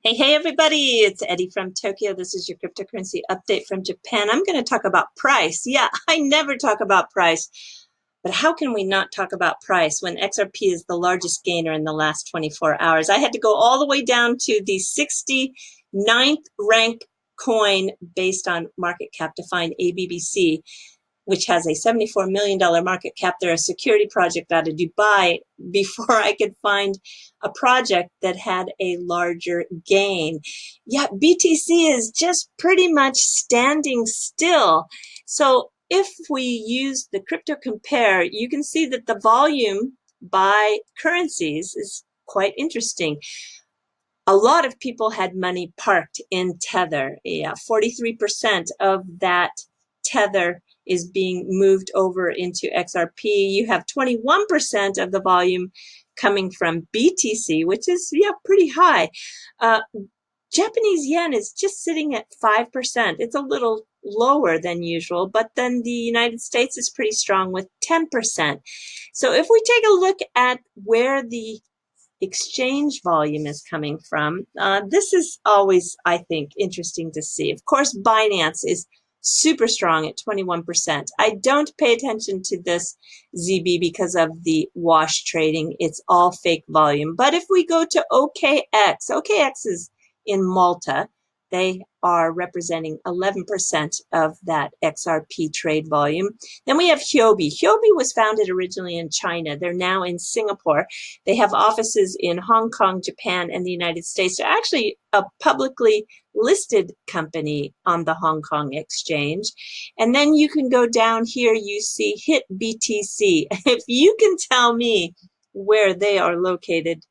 Hey, everybody, it's Eddie from Tokyo. This is your cryptocurrency update from Japan. I'm going to talk about price. Yeah, I never talk about price, but how can we not talk about price when XRP is the largest gainer in the last 24 hours? I had to go all the way down to the 69th rank coin based on market cap to find ABBC, which has a $74 million market cap. They're a security project out of Dubai before I could find a project that had a larger gain. Yeah, BTC is just pretty much standing still. So if we use the crypto compare, you can see that the volume by currencies is quite interesting. A lot of people had money parked in Tether. Yeah, 43% of that Tether is being moved over into XRP. You have 21% of the volume coming from BTC, which is, yeah, pretty high. Japanese yen is just sitting at 5%. It's a little lower than usual, but then the United States is pretty strong with 10%. So if we take a look at where the exchange volume is coming from, this is always, I think, interesting to see. Of course, Binance is super strong at 21%. I don't pay attention to this ZB because of the wash trading. It's all fake volume. But if we go to OKX is in Malta. They are representing 11% of that XRP trade volume. Then we have Huobi. Huobi was founded originally in China. They're now in Singapore. They have offices in Hong Kong, Japan, and the United States. They're actually a publicly listed company on the Hong Kong exchange. And then you can go down here, you see HIT BTC. If you can tell me where they are located,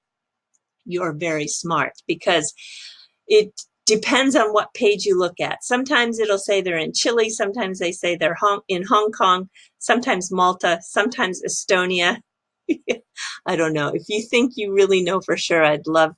you're very smart, because it depends on what page you look at. Sometimes it'll say they're in Chile, sometimes they say they're in Hong Kong, sometimes Malta, sometimes Estonia. I don't know. If you think you really know for sure, I'd love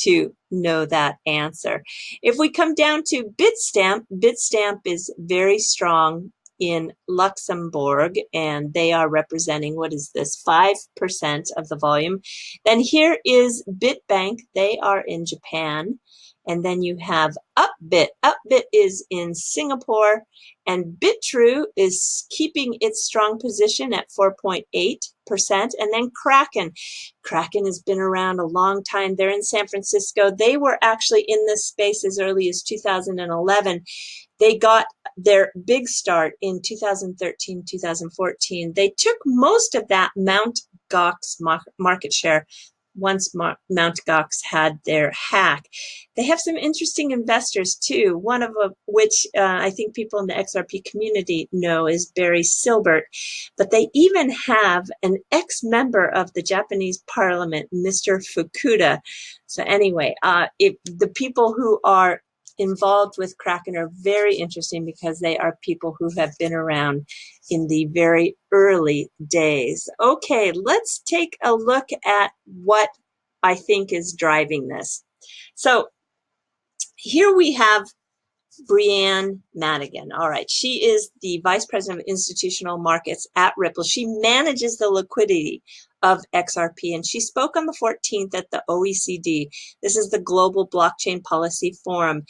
to know that answer. If we come down to Bitstamp, Bitstamp is very strong in Luxembourg, and they are representing, what is this, 5% of the volume. Then here is Bitbank. They are in Japan. And then you have Upbit. Upbit is in Singapore, and Bitrue is keeping its strong position at 4.8%. And then Kraken. Kraken has been around a long time. They're in San Francisco. They were actually in this space as early as 2011. They got their big start in 2013, 2014. They took most of that Mt. Gox market share once Mt. Gox had their hack. They have some interesting investors too, one of which I think people in the XRP community know is Barry Silbert. But they even have an ex-member of the Japanese parliament, Mr. Fukuda. So anyway, the people who are involved with Kraken are very interesting because they are people who have been around in the very early days. Okay, let's take a look at what I think is driving this. So here we have Breanne Madigan. All right, she is the Vice President of Institutional Markets at Ripple. She manages the liquidity of XRP, and she spoke on the 14th at the OECD. This is the Global Blockchain Policy Forum.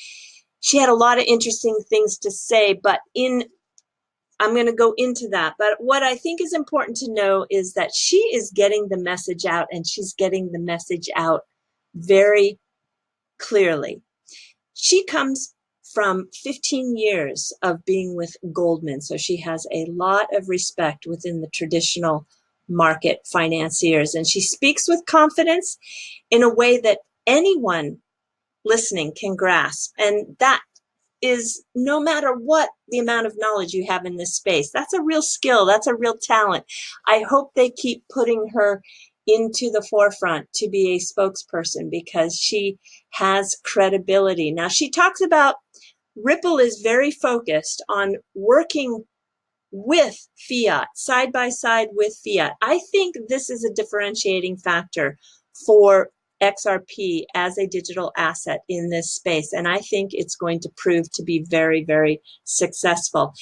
She had a lot of interesting things to say, but I'm going to go into that. But what I think is important to know is that she is getting the message out, and she's getting the message out very clearly. She comes from 15 years of being with Goldman, so she has a lot of respect within the traditional market financiers, and she speaks with confidence in a way that anyone listening can grasp, and that is no matter what the amount of knowledge you have in this space. That's a real skill. That's a real talent. I hope they keep putting her into the forefront to be a spokesperson because she has credibility. Now, she talks about Ripple is very focused on working with fiat, side by side with fiat. I think this is a differentiating factor for XRP as a digital asset in this space, and I think it's going to prove to be very, very successful.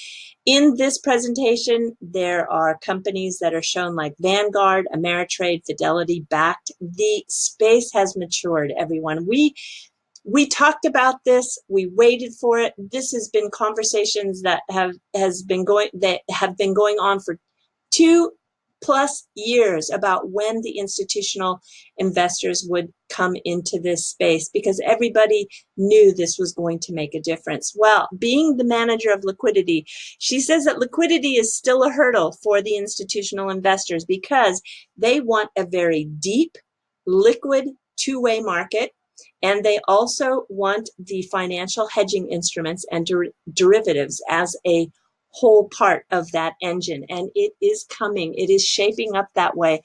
In this presentation, there are companies that are shown like Vanguard, Ameritrade, Fidelity backed. The space has matured, everyone. We talked about this. We waited for it. This has been conversations that have been going on for 2+ years about when the institutional investors would come into this space, because everybody knew this was going to make a difference. Well, being the manager of liquidity, she says that liquidity is still a hurdle for the institutional investors because they want a very deep, liquid, two-way market. And they also want the financial hedging instruments and derivatives as a whole part of that engine. And it is coming. It is shaping up that way.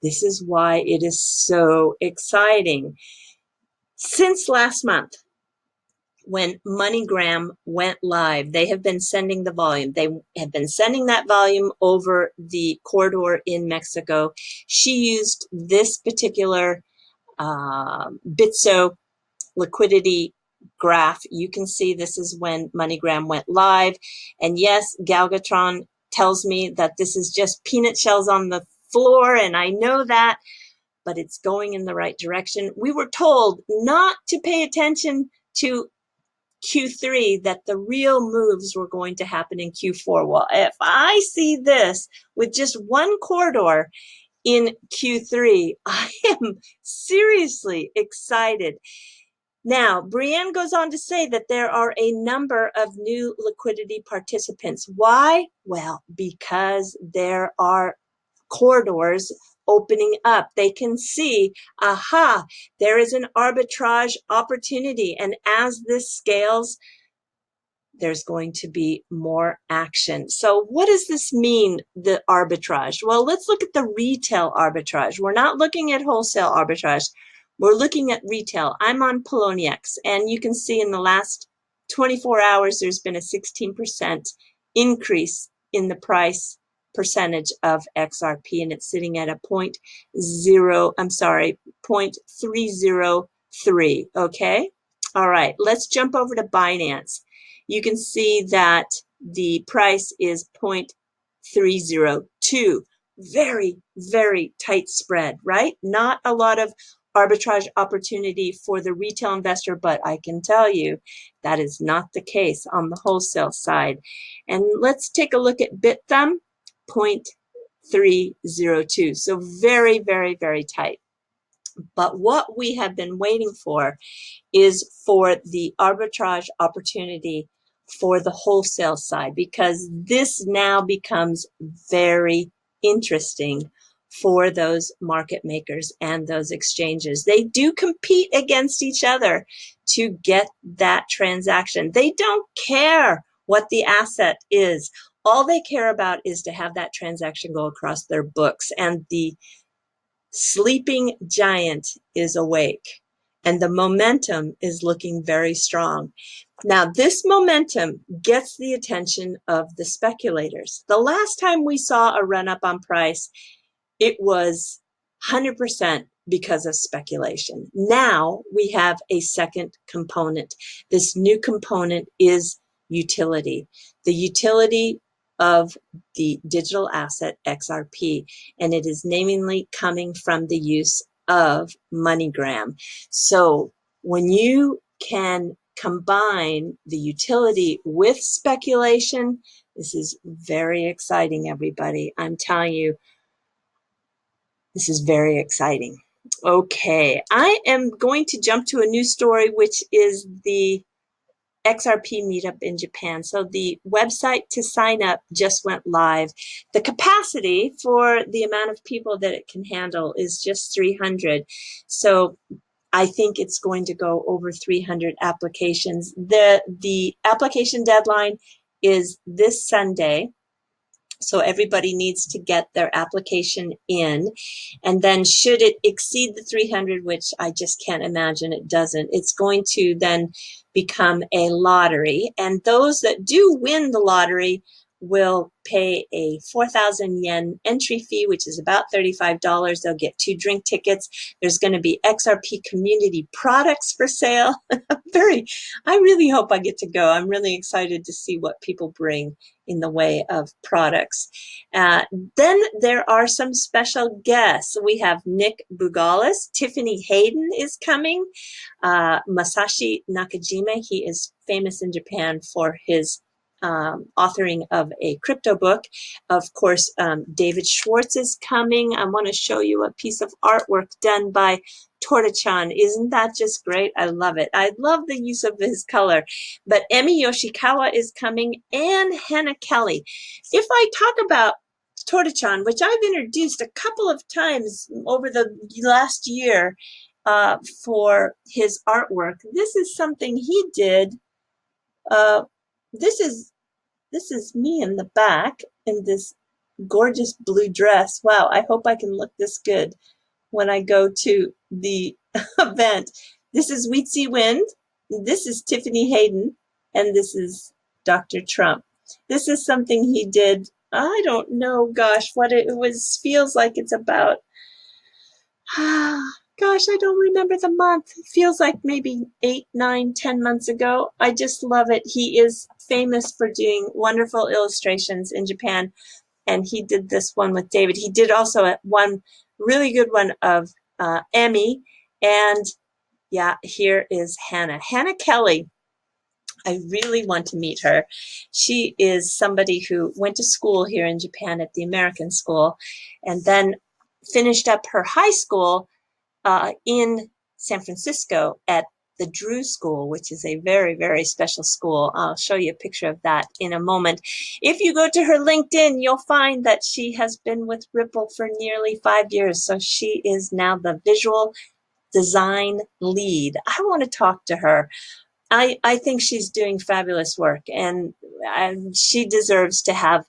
This is why it is so exciting. Since last month, when MoneyGram went live, they have been sending the volume. They have been sending that volume over the corridor in Mexico. She used this particular Bitso liquidity graph. You can see this is when MoneyGram went live. And yes, Galgatron tells me that this is just peanut shells on the floor, and I know that, but it's going in the right direction. We were told not to pay attention to Q3, that the real moves were going to happen in Q4. Well, if I see this with just one corridor in Q3, I am seriously excited. Now, Breanne goes on to say that there are a number of new liquidity participants. Why? Well, because there are corridors opening up. They can see, aha, there is an arbitrage opportunity. And as this scales, there's going to be more action. So what does this mean, the arbitrage? Well, let's look at the retail arbitrage. We're not looking at wholesale arbitrage. We're looking at retail. I'm on Poloniex, and you can see in the last 24 hours, there's been a 16% increase in the price percentage of XRP, and it's sitting at a 0.303. Okay. All right. Let's jump over to Binance. You can see that the price is 0.302. Very, very tight spread, right? Not a lot of arbitrage opportunity for the retail investor, but I can tell you that is not the case on the wholesale side. And let's take a look at BitThumb, 0.302. So very, very, very tight. But what we have been waiting for is for the arbitrage opportunity for the wholesale side, because this now becomes very interesting for those market makers and those exchanges. They do compete against each other to get that transaction. They don't care what the asset is. All they care about is to have that transaction go across their books, and the sleeping giant is awake, and the momentum is looking very strong. Now, this momentum gets the attention of the speculators. The last time we saw a run up on price, it was 100% because of speculation. Now we have a second component. This new component is utility. The utility of the digital asset XRP, and it is namely coming from the use of MoneyGram. So when you can combine the utility with speculation, this is very exciting, everybody. I'm telling you, this is very exciting. Okay, I am going to jump to a new story, which is the XRP meetup in Japan. So the website to sign up just went live. The capacity for the amount of people that it can handle is just 300. So I think it's going to go over 300 applications. The application deadline is this Sunday. So everybody needs to get their application in. And then should it exceed the 300, which I just can't imagine it doesn't, it's going to then become a lottery. And those that do win the lottery will pay a 4,000 yen entry fee, which is about $35. They'll get 2 drink tickets. There's going to be XRP community products for sale. I really hope I get to go. I'm really excited to see what people bring in the way of products. Then there are some special guests. We have Nick Bugalis. Tiffany Hayden is coming. Masashi Nakajima, he is famous in Japan for his authoring of a crypto book. Of course, David Schwartz is coming. I want to show you a piece of artwork done by Torachan. Isn't that just great? I love it. I love the use of his color. But Emi Yoshikawa is coming, and Hannah Kelly. If I talk about Torachan, which I've introduced a couple of times over the last year for his artwork, this is something he did. This is me in the back in this gorgeous blue dress. Wow, I hope I can look this good when I go to the event. This is Weetzie Wind, this is Tiffany Hayden, and this is Dr. Trump. This is something he did, I don't know, gosh, what it was, feels like it's about, gosh, I don't remember the month. It feels like maybe 8, 9, 10 months ago. I just love it. He is famous for doing wonderful illustrations in Japan, and he did this one with David. He did also one really good one of Emmy, and yeah, here is Hannah. Hannah Kelly. I really want to meet her. She is somebody who went to school here in Japan at the American school, and then finished up her high school in San Francisco at the Drew School, which is a very, very special school. I'll show you a picture of that in a moment. If you go to her LinkedIn, you'll find that she has been with Ripple for nearly 5 years. So she is now the visual design lead. I want to talk to her. I think she's doing fabulous work, and she deserves to have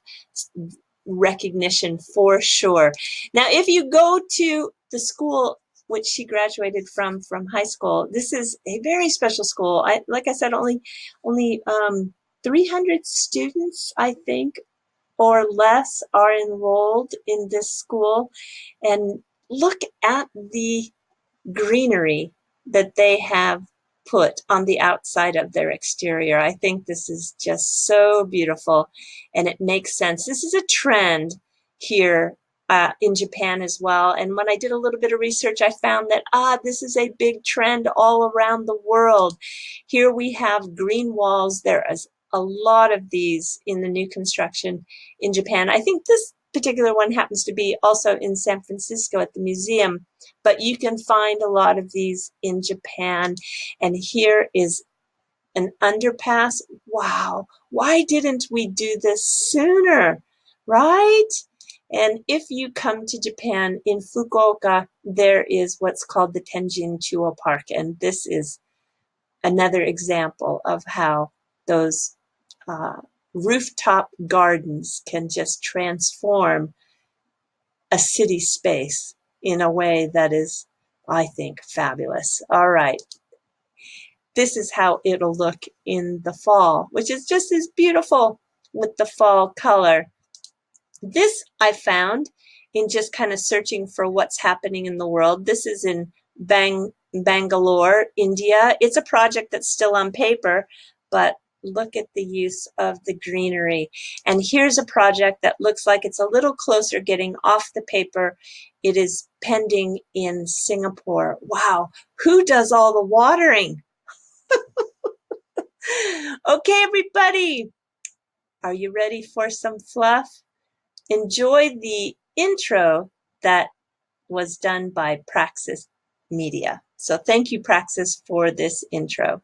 recognition for sure. Now, if you go to the school which she graduated from high school, this is a very special school. Like I said, only 300 students, I think, or less are enrolled in this school. And look at the greenery that they have put on the outside of their exterior. I think this is just so beautiful, and it makes sense. This is a trend here in Japan as well. And when I did a little bit of research, I found that, this is a big trend all around the world. Here we have green walls. There is a lot of these in the new construction in Japan. I think this particular one happens to be also in San Francisco at the museum, but you can find a lot of these in Japan. And here is an underpass. Wow, why didn't we do this sooner, right? And if you come to Japan in Fukuoka, there is what's called the Tenjin Park, and this is another example of how those rooftop gardens can just transform a city space in a way that is, I think, fabulous. All right. This is how it'll look in the fall, which is just as beautiful with the fall color. This I found in just kind of searching for what's happening in the world. This is in Bangalore, India. It's a project that's still on paper, but look at the use of the greenery. And here's a project that looks like it's a little closer getting off the paper. It is pending in Singapore. Wow, who does all the watering? Okay, everybody, are you ready for some fluff? Enjoy the intro that was done by Praxis Media. So thank you, Praxis, for this intro.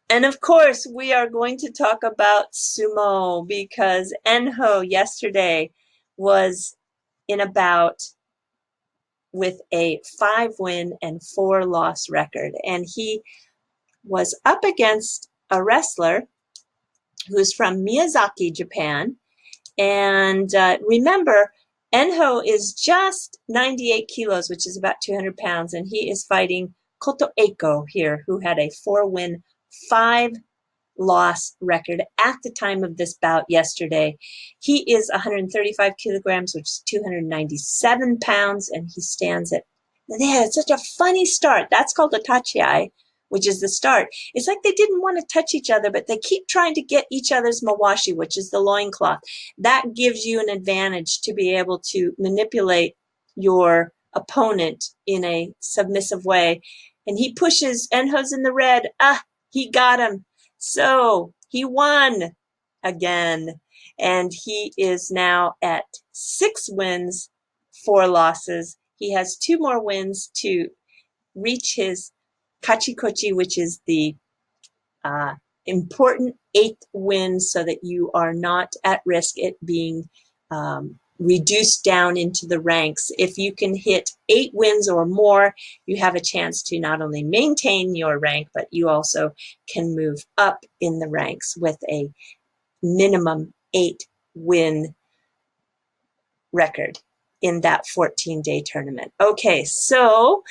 And of course, we are going to talk about Sumo because Enho yesterday was in a bout with a 5-win and 4-loss record. And he was up against a wrestler who's from Miyazaki, Japan. And remember, Enho is just 98 kilos, which is about 200 pounds. And he is fighting Koto Eiko here, who had a 4-win, 5-loss record at the time of this bout yesterday. He is 135 kilograms, which is 297 pounds, and he stands at, yeah, it's such a funny start. That's called a tachiai, which is the start. It's like they didn't want to touch each other, but they keep trying to get each other's mawashi, which is the loincloth. That gives you an advantage to be able to manipulate your opponent in a submissive way. And he pushes, Enho's in the red. He got him. So he won again. And he is now at 6 wins, 4 losses. He has 2 more wins to reach his Kachikochi, which is the important 8th win, so that you are not at risk at being reduced down into the ranks. If you can hit 8 wins or more, you have a chance to not only maintain your rank, but you also can move up in the ranks with a minimum 8-win record in that 14-day tournament. Okay, so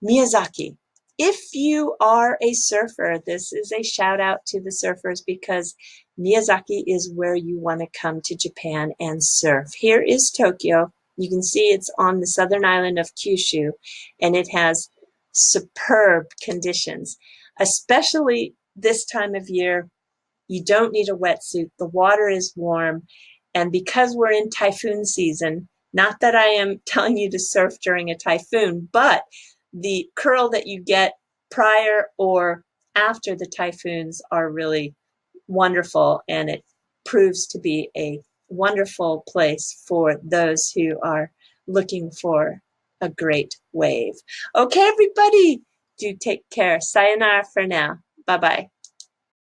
Miyazaki. If you are a surfer, this is a shout out to the surfers because Miyazaki is where you want to come to Japan and surf. Here is Tokyo. You can see it's on the southern island of Kyushu, and it has superb conditions, especially this time of year. You don't need a wetsuit. The water is warm. And because we're in typhoon season, not that I am telling you to surf during a typhoon, but the curl that you get prior or after the typhoons are really wonderful. And it proves to be a wonderful place for those who are looking for a great wave. Okay, everybody, do take care. Sayonara for now. Bye-bye.